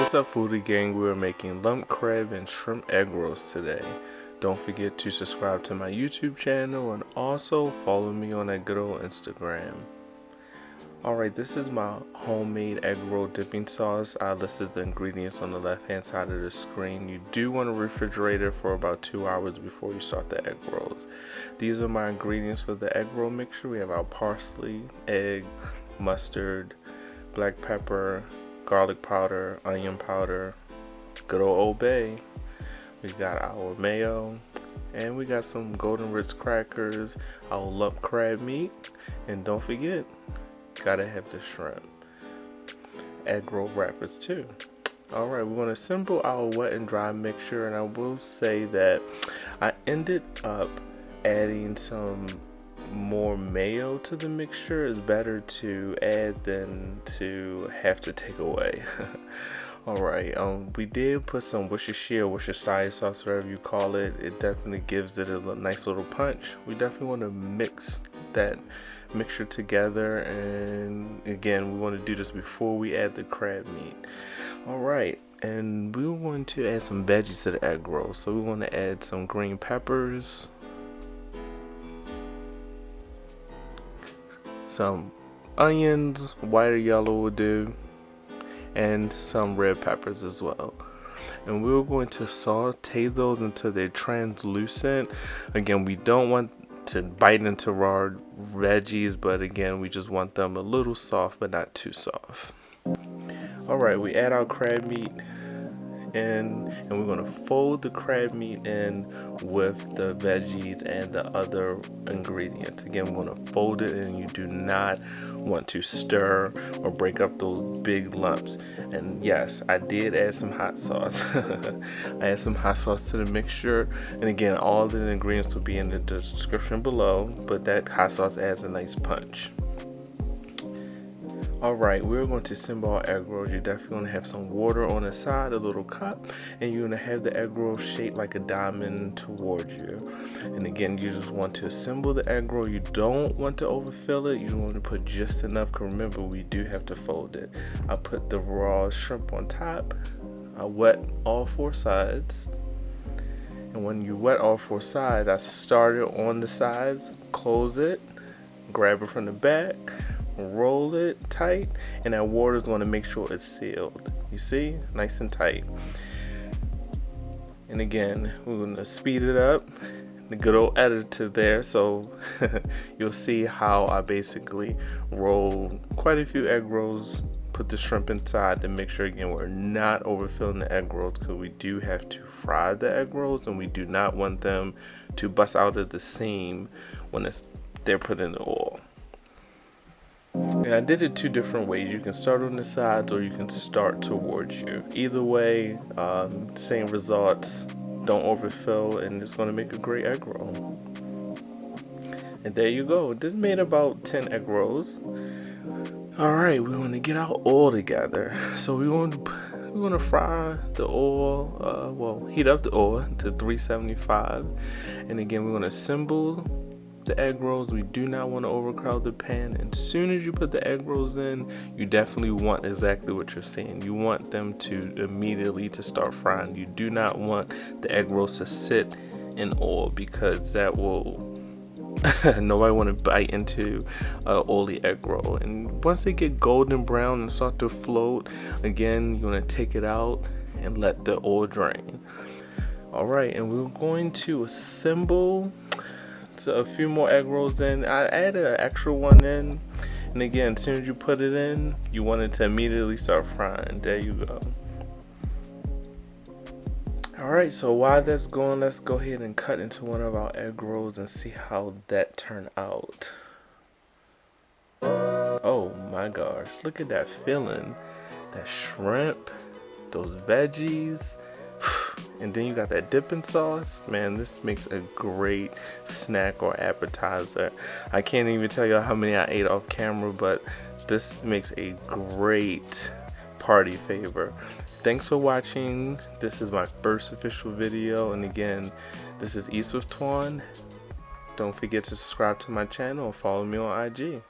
What's up, foodie gang? We're making lump crab and shrimp egg rolls today. Don't forget to subscribe to my YouTube channel and also follow me on that good old Instagram. Alright, this is my homemade egg roll dipping sauce. I listed the ingredients on the left hand side of the screen. You do want to refrigerate it for about 2 hours before you start the egg rolls. These are my ingredients for the egg roll mixture. We have our parsley, egg, mustard, black pepper, garlic powder, onion powder, good old Bay. We got our mayo, and we got some golden Ritz crackers, our lump crab meat, and don't forget, gotta have the shrimp. Egg roll wrappers too. Alright, we're gonna assemble our wet and dry mixture, and I will say that I ended up adding some more mayo to the mixture. Is better to add than to have to take away. Alright, we did put some Worcestershire sauce, whatever you call it. It definitely gives it a nice little punch. We definitely want to mix that mixture together, and again, we want to do this before we add the crab meat. Alright, and we want to add some veggies to the egg roll. So we want to add some green peppers, some onions, white or yellow will do, and some red peppers as well. And we're going to saute those until they're translucent. Again, we don't want to bite into raw veggies, but again, we just want them a little soft but not too soft. Alright, we add our crab meat in, and we're going to fold the crab meat in with the veggies and the other ingredients. Again, we're going to fold it, and you do not want to stir or break up those big lumps. And yes, I did add some hot sauce. I add some hot sauce to the mixture, and again, all the ingredients will be in the description below, but that hot sauce adds a nice punch. Alright, we're going to assemble our egg rolls. You're definitely going to have some water on the side, a little cup, and you're going to have the egg roll shaped like a diamond towards you. And again, you just want to assemble the egg roll. You don't want to overfill it. You want to put just enough, because remember, we do have to fold it. I put the raw shrimp on top. I wet all 4 sides. And when you wet all 4 sides, I start it on the sides, close it, grab it from the back, roll it tight, and that water is going to make sure it's sealed. You see, nice and tight. And again, we're going to speed it up. The good old editor there, so you'll see how I basically roll quite a few egg rolls, put the shrimp inside to make sure, again, we're not overfilling the egg rolls, because we do have to fry the egg rolls, and we do not want them to bust out of the seam when they're put in the oil. And I did it 2 different ways. You can start on the sides, or you can start towards you. Either way, same results. Don't overfill, and it's going to make a great egg roll. And there you go. This made about 10 egg rolls. Alright, we want to get our oil together. So we want to fry the oil, heat up the oil to 375. And again, we're going to assemble the egg rolls. We do not want to overcrowd the pan, and as soon as you put the egg rolls in, you definitely want exactly what you're seeing. You want them to immediately to start frying. You do not want the egg rolls to sit in oil, because that will nobody want to bite into an oily egg roll. And once they get golden brown and start to float, again, you want to take it out and let the oil drain. Alright, and we're going to assemble a few more egg rolls in. I added an extra one in, and again, as soon as you put it in, you want it to immediately start frying. There you go. Alright, so while that's going, let's go ahead and cut into one of our egg rolls and see how that turned out. Oh my gosh, look at that filling. That shrimp, those veggies, and then you got that dipping sauce. Man, this makes a great snack or appetizer. I can't even tell you how many I ate off camera, but this makes a great party favor. Thanks for watching. This is my first official video, and again, this is East with Twan. Don't forget to subscribe to my channel and follow me on IG.